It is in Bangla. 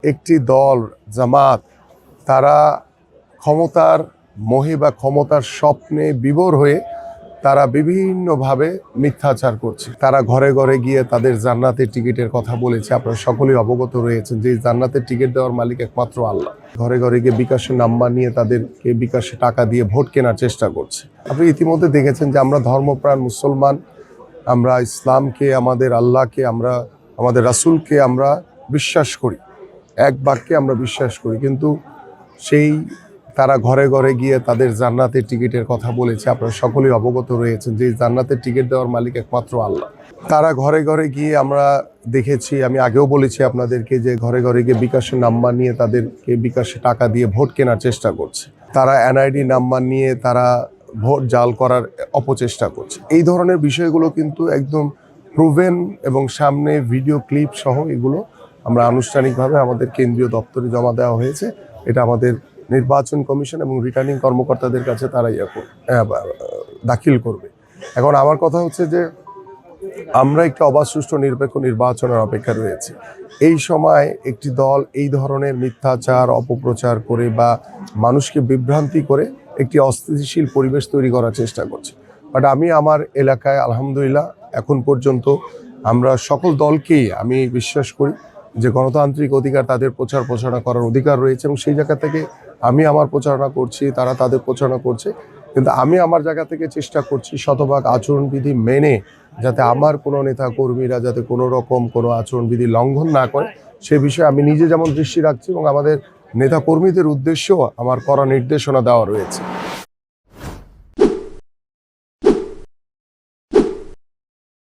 একটি দল জামাত তারা ক্ষমতার মোহে বা ক্ষমতার স্বপ্নে বিভোর হয়ে তারা বিভিন্নভাবে মিথ্যাচার করছে। তারা ঘরে ঘরে গিয়ে তাদের জান্নাতের টিকিটের কথা বলেছে। আপনারা সকলেই অবগত রয়েছেন যে জান্নাতের টিকিট দেওয়ার মালিক একমাত্র আল্লাহ। ঘরে ঘরে গিয়ে বিকাশের নাম্বার নিয়ে তাদেরকে বিকাশে টাকা দিয়ে ভোট কেনার চেষ্টা করছে। আপনি ইতিমধ্যে দেখেছেন যে আমরা ধর্মপ্রাণ মুসলমান, আমরা ইসলামকে, আমাদের আল্লাহকে, আমরা আমাদের রাসূলকে আমরা বিশ্বাস করি, এক বাক্যে আমরা বিশ্বাস করি, কিন্তু সেই তারা ঘরে ঘরে গিয়ে তাদের জান্নাতের টিকিটের কথা বলেছে। আপনারা সকলেই অবগত রয়েছেন যে জান্নাতের টিকিট দেওয়ার মালিক একমাত্র আল্লাহ। তারা ঘরে ঘরে গিয়ে আমরা দেখেছি, আমি আগেও বলেছি আপনাদেরকে, যে ঘরে ঘরে গিয়ে বিকাশের নাম্বার নিয়ে তাদেরকে বিকাশে টাকা দিয়ে ভোট কেনার চেষ্টা করছে। তারা এনআইডি নাম্বার নিয়ে তারা ভোট জাল করার অপচেষ্টা করছে। এই ধরনের বিষয়গুলো কিন্তু একদম প্রুভেন এবং সামনে ভিডিও ক্লিপ সহ এগুলো আমরা আনুষ্ঠানিকভাবে আমাদের কেন্দ্রীয় দপ্তরে জমা দেওয়া হয়েছে। এটা আমাদের নির্বাচন কমিশন এবং রিটার্নিং কর্মকর্তাদের কাছে তারা দাখিল করবে। এখন আমার কথা হচ্ছে যে আমরা একটি অবাধ সুষ্ঠু নিরপেক্ষ নির্বাচনের অপেক্ষা রয়েছে। এই সময় একটি দল এই ধরনের মিথ্যাচার অপপ্রচার করে বা মানুষকে বিভ্রান্তি করে একটি অস্থিতিশীল পরিবেশ তৈরি করার চেষ্টা করছে। বাট আমি আমার এলাকায় আলহামদুলিল্লাহ এখন পর্যন্ত আমরা সকল দলকেই আমি বিশ্বাস করি যে গণতান্ত্রিক অধিকার, তাদের প্রচার প্রচারণা করার অধিকার রয়েছে এবং সেই জায়গা থেকে আমি আমার প্রচারণা করছি, তারা তাদের প্রচারণা করছে। কিন্তু আমি আমার জায়গা থেকে চেষ্টা করছি শতভাগ আচরণবিধি মেনে, যাতে আমার কোনো নেতা কর্মীরা যাতে কোনো রকম কোনো আচরণবিধি লঙ্ঘন না করে সে বিষয়ে আমি নিজে যেমন দৃষ্টি রাখছি এবং আমাদের নেতা কর্মীদের উদ্দেশ্যেও আমার কড়া নির্দেশনা দেওয়া রয়েছে।